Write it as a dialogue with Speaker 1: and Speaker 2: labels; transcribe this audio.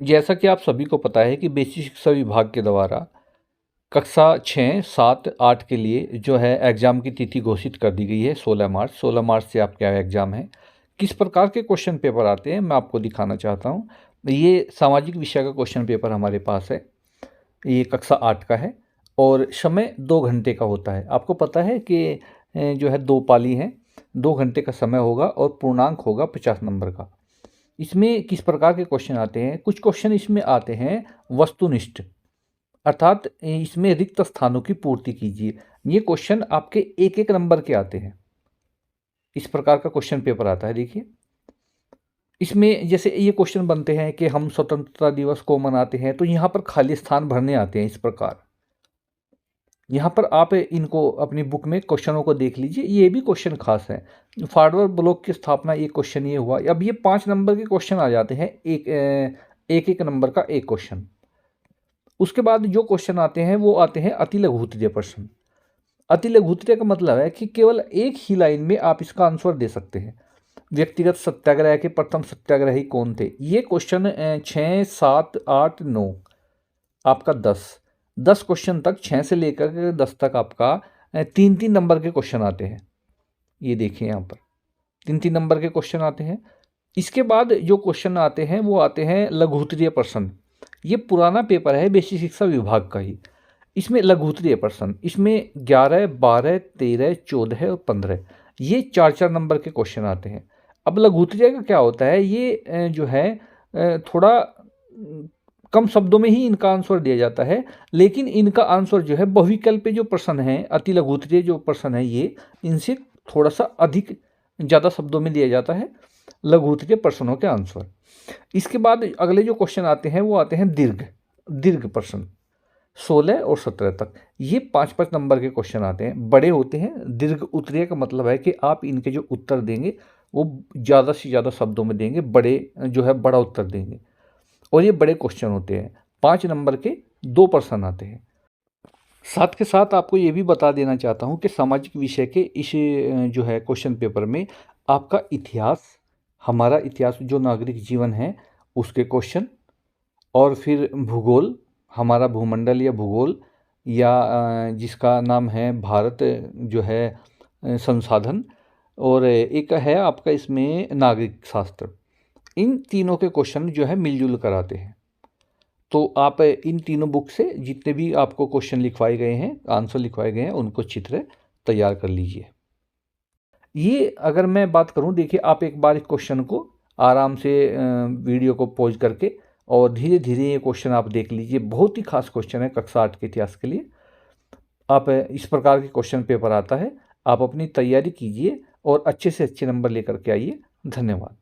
Speaker 1: जैसा कि आप सभी को पता है कि बेसिक शिक्षा विभाग के द्वारा कक्षा 6, 7, 8 के लिए जो है एग्ज़ाम की तिथि घोषित कर दी गई है 16 मार्च। 16 मार्च से आपका एग्ज़ाम है। किस प्रकार के क्वेश्चन पेपर आते हैं मैं आपको दिखाना चाहता हूँ। ये सामाजिक विषय का क्वेश्चन पेपर हमारे पास है। ये कक्षा 8 का है और समय 2 घंटे का होता है। आपको पता है कि जो है 2 पाली हैं, 2 घंटे का समय होगा और पूर्णांक होगा 50 नंबर का। इसमें किस प्रकार के क्वेश्चन आते हैं? कुछ क्वेश्चन इसमें आते हैं वस्तुनिष्ठ, अर्थात इसमें रिक्त स्थानों की पूर्ति कीजिए। ये क्वेश्चन आपके एक-एक नंबर के आते हैं। इस प्रकार का क्वेश्चन पेपर आता है देखिए। इसमें जैसे ये क्वेश्चन बनते हैं कि हम स्वतंत्रता दिवस को मनाते हैं, तो यहाँ पर खाली स्थान भरने आते हैं इस प्रकार। यहाँ पर आप इनको अपनी बुक में क्वेश्चनों को देख लीजिए, ये भी क्वेश्चन खास है। फाड़वर ब्लॉक की स्थापना, ये क्वेश्चन ये हुआ। अब ये 5 नंबर के क्वेश्चन आ जाते हैं, एक-एक नंबर का एक क्वेश्चन। उसके बाद जो क्वेश्चन आते हैं वो आते हैं अति लघु उत्तरीय प्रश्न। अति लघु उत्तरीय का मतलब है कि केवल एक ही लाइन में आप इसका आंसर दे सकते हैं। व्यक्तिगत सत्याग्रह के प्रथम सत्याग्रही कौन थे? ये क्वेश्चन 6, 7, 8, 9 आपका 10 क्वेश्चन तक, 6 से लेकर के 10 तक आपका 3-3 नंबर के क्वेश्चन आते हैं। ये देखिए यहाँ पर 3-3 नंबर के क्वेश्चन आते हैं। इसके बाद जो क्वेश्चन आते हैं वो आते हैं लघु उत्तरीय प्रश्न। ये पुराना पेपर है बेसिक शिक्षा विभाग का ही। इसमें लघु उत्तरीय प्रश्न, इसमें 11, 12, 13, 14 और 15 ये 4-4 नंबर के क्वेश्चन आते हैं। अब लघु उत्तरीय का क्या होता है, ये जो है थोड़ा कम शब्दों में ही इनका आंसर दिया जाता है, लेकिन इनका आंसर जो है बहुविकल्पीय जो प्रश्न है, अति लघु उत्तरीय जो प्रश्न है, ये इनसे थोड़ा सा अधिक ज़्यादा शब्दों में दिया जाता है लघु उत्तरीय प्रश्नों के आंसर। इसके बाद अगले जो क्वेश्चन आते हैं वो आते हैं दीर्घ प्रश्न, 16 और 17 तक। ये 5-5 नंबर के क्वेश्चन आते हैं, बड़े होते हैं। दीर्घ उत्तरीय का मतलब है कि आप इनके जो उत्तर देंगे वो ज़्यादा से ज़्यादा शब्दों में देंगे, बड़े जो है बड़ा उत्तर देंगे और ये बड़े क्वेश्चन होते हैं। 5 नंबर के 2 प्रश्न आते हैं। साथ के साथ आपको ये भी बता देना चाहता हूँ कि सामाजिक विषय के इस जो है क्वेश्चन पेपर में आपका इतिहास, हमारा इतिहास जो नागरिक जीवन है उसके क्वेश्चन, और फिर भूगोल, हमारा भूमंडल या भूगोल, या जिसका नाम है भारत जो है संसाधन, और एक है आपका इसमें नागरिक शास्त्र। इन तीनों के क्वेश्चन जो है मिलजुल कर आते हैं। तो आप इन तीनों बुक से जितने भी आपको क्वेश्चन लिखवाए गए हैं, आंसर लिखवाए गए हैं, उनको चित्र तैयार कर लीजिए। ये अगर मैं बात करूं, देखिए आप एक बार इस क्वेश्चन को आराम से वीडियो को पॉज करके और धीरे धीरे ये क्वेश्चन आप देख लीजिए। बहुत ही खास क्वेश्चन है कक्षा 8 के इतिहास के लिए। आप इस प्रकार के क्वेश्चन पेपर आता है, आप अपनी तैयारी कीजिए और अच्छे से अच्छे नंबर लेकर के आइए। धन्यवाद।